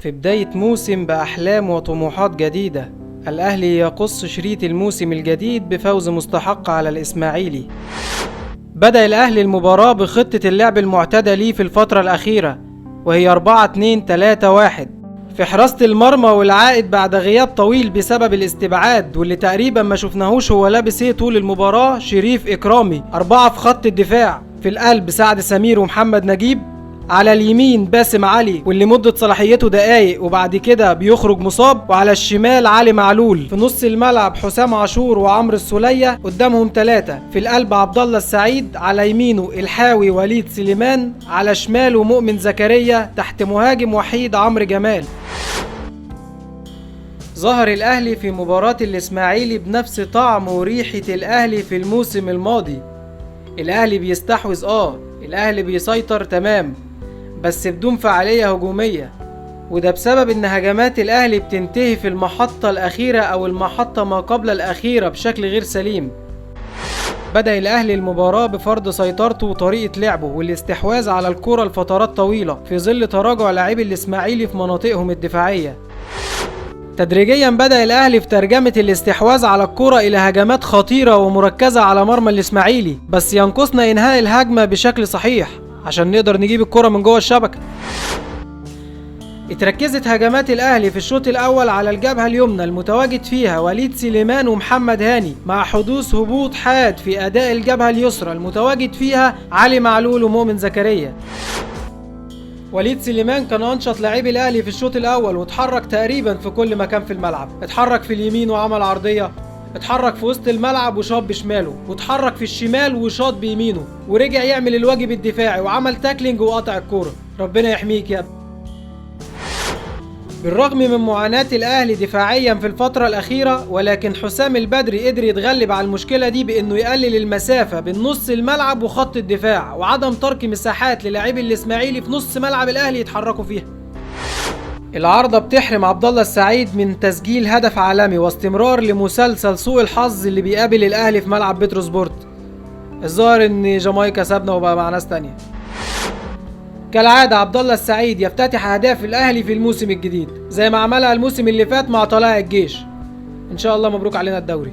في بداية موسم بأحلام وطموحات جديدة، الأهلي يقص شريط الموسم الجديد بفوز مستحق على الإسماعيلي. بدأ الأهلي المباراة بخطة اللعب المعتادة ليه في الفترة الأخيرة، وهي 4-2-3-1 في حراسة المرمى، والعائد بعد غياب طويل بسبب الاستبعاد واللي تقريبا ما شفناهوش هو لابس ايه طول المباراة، شريف إكرامي. 4 في خط الدفاع، في القلب سعد سمير ومحمد نجيب، على اليمين باسم علي واللي مدة صلاحيته دقايق وبعد كده بيخرج مصاب، وعلى الشمال علي معلول. في نص الملعب حسام عاشور وعمرو السولية، قدامهم 3. في القلب عبد الله السعيد، على يمينه الحاوي وليد سليمان، على شماله مؤمن زكريا، تحت مهاجم وحيد عمرو جمال. ظهر الأهلي في مباراة الإسماعيلي بنفس طعم وريحة الأهلي في الموسم الماضي. الأهلي بيستحوذ، الأهلي بيسيطر تمام، بس بدون فعالية هجومية، وده بسبب ان هجمات الأهلي بتنتهي في المحطة الأخيرة أو المحطة ما قبل الأخيرة بشكل غير سليم. بدأ الأهلي المباراة بفرض سيطرته وطريقة لعبه والاستحواذ على الكرة لفترات طويلة في ظل تراجع لاعبي الإسماعيلي في مناطقهم الدفاعية. تدريجيا بدأ الأهلي في ترجمة الاستحواذ على الكرة إلى هجمات خطيرة ومركزة على مرمى الإسماعيلي، بس ينقصنا إنهاء الهجمة بشكل صحيح عشان نقدر نجيب الكرة من جوه الشبكة. اتركزت هجمات الأهلي في الشوط الأول على الجبهة اليمنى المتواجد فيها وليد سليمان ومحمد هاني، مع حدوث هبوط حاد في أداء الجبهة اليسرى المتواجد فيها علي معلول ومؤمن زكريا. وليد سليمان كان أنشط لاعبي الأهلي في الشوط الأول، واتحرك تقريبا في كل مكان في الملعب. اتحرك في اليمين وعمل عرضية، اتحرك في وسط الملعب وشاط بشماله، واتحرك في الشمال وشاط بيمينه، ورجع يعمل الواجب الدفاعي وعمل تاكلينج وقطع الكورة. ربنا يحميك يا ابني. بالرغم من معاناة الأهلي دفاعيا في الفترة الأخيرة، ولكن حسام البدري قدر يتغلب على المشكلة دي بأنه يقلل المسافة بين نص الملعب وخط الدفاع، وعدم ترك مساحات للاعبي الإسماعيلي في نص ملعب الأهلي يتحركوا فيها. العارضة بتحرم عبد الله السعيد من تسجيل هدف عالمي واستمرار لمسلسل سوء الحظ اللي بيقابل الأهلي في ملعب بتروسبورت. الظاهر إن جامايكا سابنا وبقى مع ناس تانية. كالعادة عبد الله السعيد يفتتح أهداف الأهلي في الموسم الجديد زي ما عملها الموسم اللي فات مع طلائع الجيش. إن شاء الله مبروك علينا الدوري.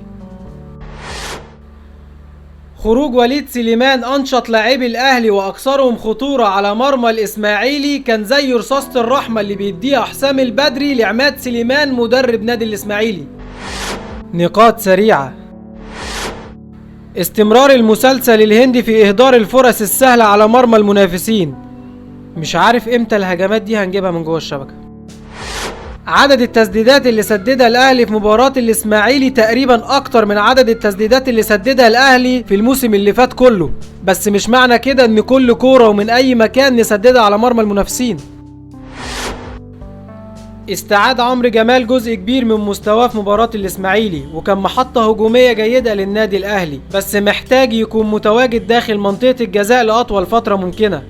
خروج وليد سليمان أنشط لاعبي الأهلي وأكثرهم خطورة على مرمى الإسماعيلي كان زي رصاصة الرحمة اللي بيديها حسام البدري لعماد سليمان مدرب نادي الإسماعيلي. نقاط سريعة. استمرار المسلسل الهندي في إهدار الفرص السهلة على مرمى المنافسين. مش عارف امتى الهجمات دي هنجيبها من جوه الشبكة. عدد التسديدات اللي سددها الأهلي في مباراة الإسماعيلي تقريبا أكتر من عدد التسديدات اللي سددها الأهلي في الموسم اللي فات كله، بس مش معنى كده إن كل كورة ومن أي مكان نسددها على مرمى المنافسين. استعاد عمرو جمال جزء كبير من مستواه في مباراة الإسماعيلي، وكان محطة هجومية جيدة للنادي الأهلي، بس محتاج يكون متواجد داخل منطقة الجزاء لأطول فترة ممكنة.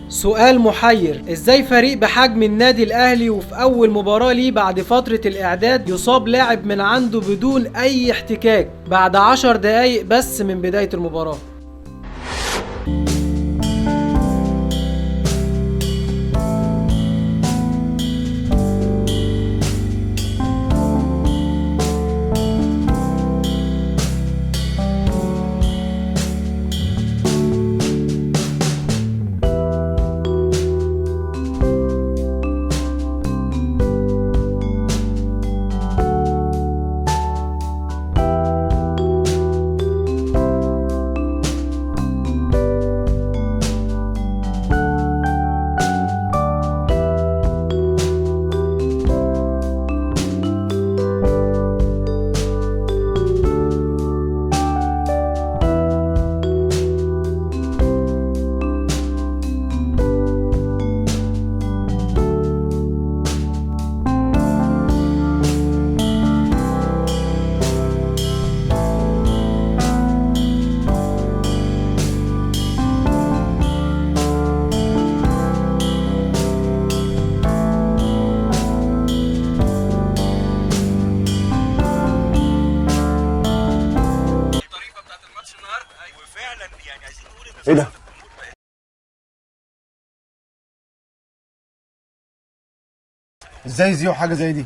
سؤال محير، ازاي فريق بحجم النادي الأهلي وفي أول مباراة ليه بعد فترة الإعداد يصاب لاعب من عنده بدون أي احتكاك بعد 10 دقايق بس من بداية المباراة؟ ايه ده؟ ازاي يذيعوا حاجه زي دي؟